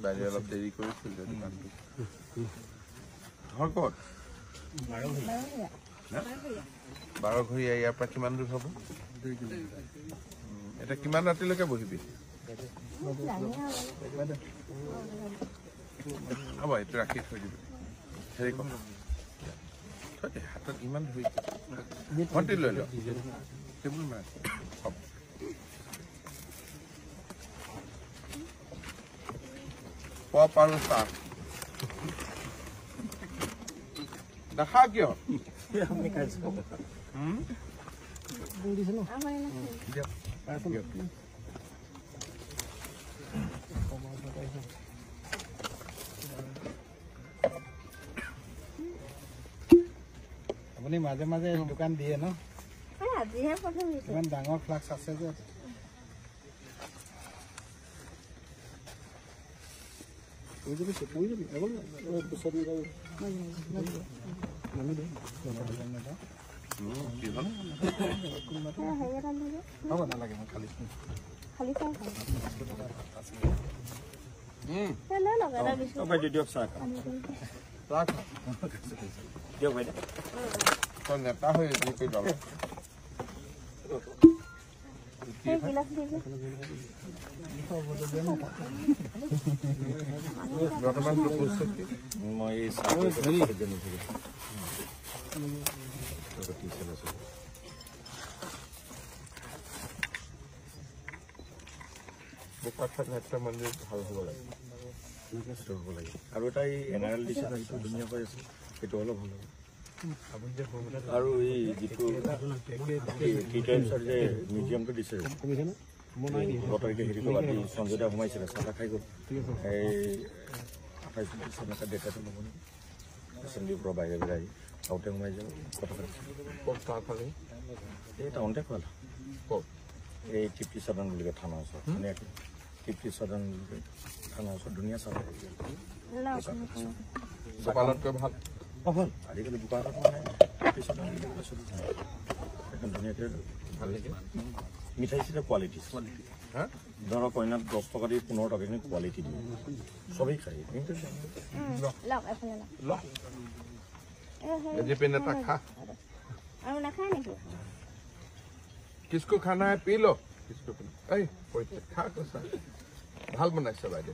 বাইৰে অলপ দেৰি কৰেছিল দোকানটো হয় ক'ত 12 ঘৰিয়া ইয়াৰ পৰা কিমান দূৰ হ'ব 2 কিলোমিটাৰ এটা কিমান ৰাতিলৈকে বহিবি হ'ব এইটো ৰাখি থৈ দিবি হেৰি কৰ হাতত ইমান ধৰি ভণ্টি লৈ ল টেবুল মাৰ হ'ব পপ আৰু চাহ দেখা কিয় আপনি খাইছে বুঝিছ না আমাৰ না দিও আপুনি মাঝে মাঝে দোকান দিয়ে ন আজিহে প্ৰথম ইমান ডাঙৰ ফ্লাক্স আছে যে ওই যাবি এখন সব আমি দে কি হল হ'ব নালাগে খালি চাই না লগা দিছো ভাই দিয়ক চাহ রাখ দিয়ক ভাই তো নেতা হয়ে দিতে যাব এই গিলাস দিবি বর্তমান প্রপোজ কি মই চাহ ধৰি জনি ধৰি বোকাখাত একটা মন্দিৰ ভাল হ'ব লাগে আৰু এটা এই এনআৰএল দিছে সেইটো ধুনীয়া হৈ আছে সেইটো অলপ ভাল হ'ব আৰু এই যিটো যে মিউজিয়ামটো দিছে বতৰিকে হেৰি কৰিব সঞ্জয় দা সোমাইছিলে চাহ খাই গ'ল এই 28 চনৰ ডেটাটো ল'ব নে এছেম্বলিৰ পৰা বাহিৰে বাহিৰে আউটে সোমাই যাব কথা পাতি এই টাউনতে খোৱাল এই টিপি চাদন বুলি কয় থানাৰ ওচৰত ধুনীয়াকৈ টিপি চাদন বুলি থানাৰ ওচৰত ধুনীয়া চাহ কপালতকৈ ভাল ভাল আজিকালি দোকানত মানে টিপি চাদন একদম ধুনীয়াকৈ ভাল লাগে মিঠাই চিঠা কোৱালিটি হা ধৰক কইনাত 10 টকা দি 15 টকা কিন্তু কোৱালিটি দিয়ে সবেই খায় কিন্তু লক এফালে লক ये पे नता खा और ना खाए नहीं किसको खाना है पी लो किसको ए कोई खा तो सा ভাল বনাইছে বাইদে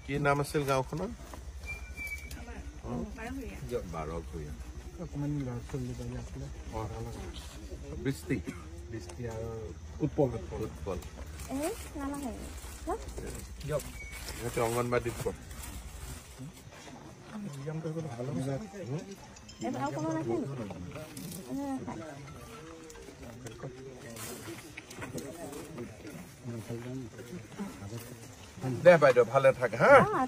কি নাম আছিল গাঁওখনৰ 12 ঘৰিয়া অকমান চলি পাই আছিলে বৃষ্টি আৰু উৎপল ए नाला है যক এটা অঙ্গনবাড়িত পড় মিউজিয়ামটো ভালো আছে ए और कौन है দে বাইদেউ ভালে থাক হ্যাঁ हां